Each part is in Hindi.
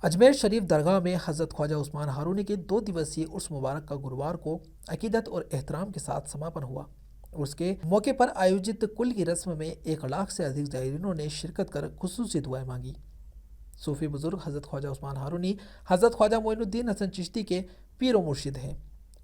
अजमेर शरीफ दरगाह में हज़रत ख्वाजा उस्मान हारूनी के 2 दिवसीय उर्स मुबारक का गुरुवार को अकीदत और एहतराम के साथ समापन हुआ। उर्स के मौके पर आयोजित कुल की रस्म में 1 लाख से अधिक ज़ायरीनों ने शिरकत कर खुसूसी दुआएं मांगी। सूफी बुजुर्ग हज़रत ख्वाजा उस्मान हारूनी हज़रत ख्वाजा मोइनुद्दीन हसन चिश्ती के पीर व मुर्शिद हैं।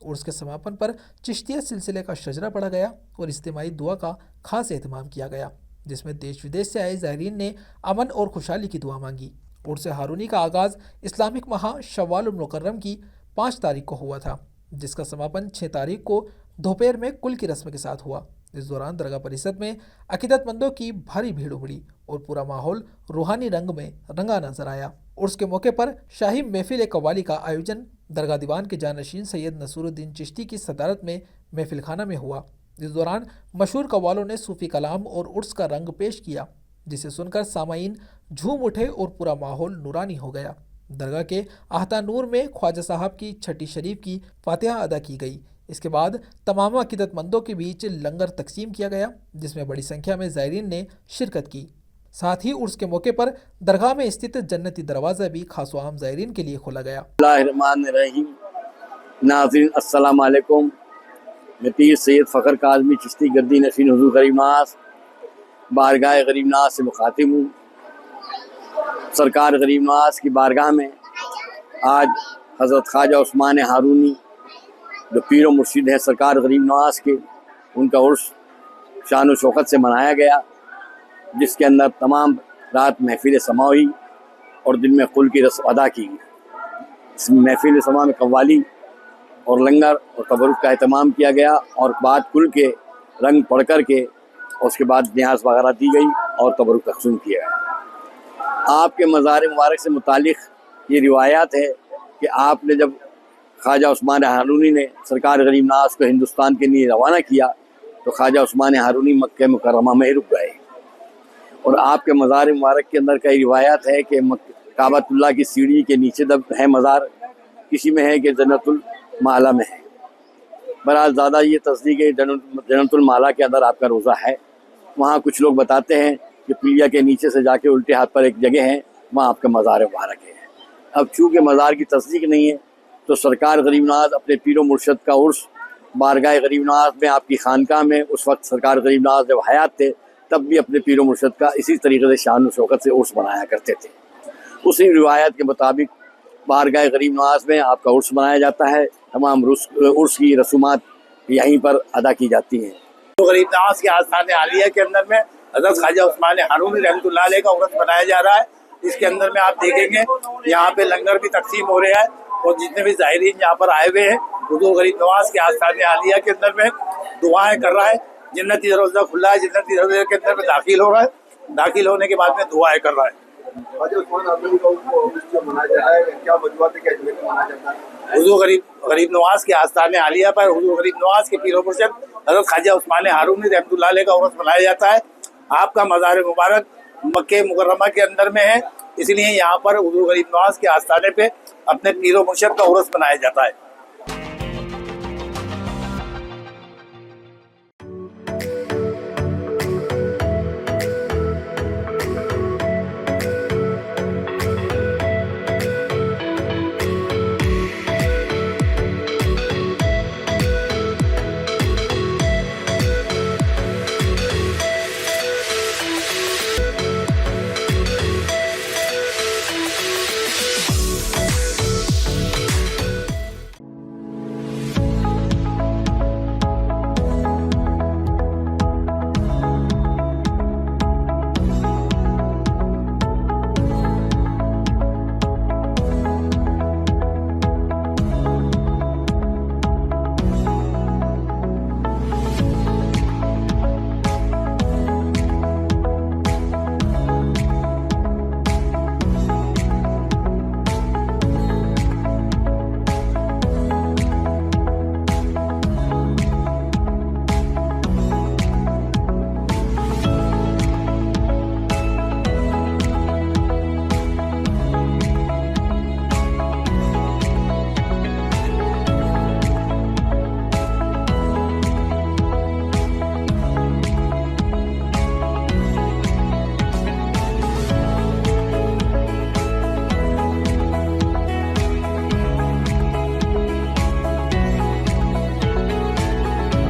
उर्स के समापन पर चिश्तिया सिलसिले का शजरा पढ़ा गया और इज्तिमाई दुआ का खास एहतमाम किया गया, जिसमें देश विदेश से आए ज़ायरीन ने अमन और खुशहाली की दुआ मांगी। उर्स हारूनी का आगाज़ इस्लामिक माह शव्वाल मुकर्रम की 5 तारीख को हुआ था, जिसका समापन 6 तारीख को दोपहर में कुल की रस्म के साथ हुआ। इस दौरान दरगाह परिसर में अकीदतमंदों की भारी भीड़ उमड़ी और पूरा माहौल रूहानी रंग में रंगा नजर आया। उर्स के मौके पर शाही महफिल कव्वाली का आयोजन दरगाह दीवान के जानशीन सैयद नसूरुद्दीन चिश्ती की सदारत में महफिल खाना में हुआ। इस दौरान मशहूर कव्वालों ने सूफी कलाम और उर्स का रंग पेश किया, जिसे सुनकर सामाईन झूम उठे और पूरा माहौल नूरानी हो गया। दरगाह के आहता नूर में ख्वाजा साहब की छठी शरीफ की फातिहा अदा की गई। इसके बाद तमाम अकीदतमंदों के बीच लंगर तकसीम किया गया, जिसमें बड़ी संख्या में ज़ायरीन ने शिरकत की। साथ ही उर्स के मौके पर दरगाह में स्थित जन्नती दरवाज़ा भी खास आम ज़ायरीन के लिए खोला गया। नाज़रीन अस्सलाम वालेकुम। मैं पीर सैयद फ़खर काज़मी चिश्ती गर्दी नशीन हुज़ूर गरीब नवाज़ बारगाह गरीब नवाज़ से मुखातिब हूँ। सरकार गरीब नवाज़ की बारगाह में आज हज़रत ख्वाजा उस्मान हारूनी जो पीर व मुर्शिद हैं सरकार गरीब नवाज़ के, उनका उर्स शान व शौकत से मनाया गया, जिसके अंदर तमाम रात महफिल समा हुई और दिन में कुल की रस्म अदा की गई। इस महफिल समा में कव्वाली और लंगर और तबरुक का एहतमाम किया गया और बाद कुल के रंग पढ़ कर के और उसके बाद न्याज वगैरह दी गई और तबरुक तकसीम किया गया। आपके मज़ार मुबारक से मुतालिक ये रिवायात है कि आपने जब ख्वाजा उस्मान हारूनी ने सरकार गरीब नवाज़ को हिंदुस्तान के लिए रवाना किया तो ख्वाजा उस्मान हारूनी मक्के मुकर्रमा में रुक गए और आपके मज़ार मुबारक के अंदर कई रिवायात है कि काबतुल्लाह की सीढ़ी के नीचे दब है मज़ार, किसी में है कि जन्नतुल माला में है। बहरहाल ज़्यादा ये तस्दीक है जन्नतुल माला के अंदर आपका रोज़ा है। वहाँ कुछ लोग बताते हैं कि पुलिया के नीचे से जाके उल्टे हाथ पर एक जगह है, वहाँ आपका मज़ार मुबारक है। अब चूँकि मज़ार की तस्दीक नहीं है तो सरकार गरीब नवाज़ अपने पीर व मुर्शद का उर्स बारगाह गरीब नवाज़ में आपकी खानकाह में उस वक्त सरकार गरीब नवाज़ जब हयात थे तब भी अपने पीर व मुर्शद का इसी तरीके से शान व शौकत से उर्स बनाया करते थे। उसी रिवायत के मुताबिक बारगाह गरीब नवाज़ में आपका उर्स मनाया जाता है। तमाम उर्स की रसूमात यहीं पर अदा की जाती हैं। तो गरीब नवाज़ के आस्थान आलिया के अंदर में हज़रत ख्वाजा उस्मान हारूनी रहमतुल्लाह अलैह का उर्स मनाया जा रहा है। इसके अंदर में आप देखेंगे यहाँ पे लंगर भी तकसीम हो रहा है और जितने भी ज़ायरीन यहाँ पर आए हुए हैं हुज़ूर गरीब नवाज़ के आस्थान आलिया के अंदर में दुआएं कर रहा है। जन्नती दरवाज़ा खुला है, जन्नती दरवाज़े के अंदर में दाखिल हो रहा है, दाखिल होने के बाद में दुआएं कर रहा है। हुज़ूर गरीब नवाज़ के आस्थान आलिया पर हुज़ूर गरीब नवाज़ के पीर व मुर्शिद हज़रत ख्वाजा उस्मान हारूनी रहमतुल्लाह अलैह का उर्स मनाया जाता है। आपका मज़ार मुबारक मक्के मुकर्रमा के अंदर में है, इसलिए यहाँ पर हुज़ूर गरीब नवाज़ के आस्थाने पे अपने पीर व मुर्शिद का उर्स मनाया जाता है।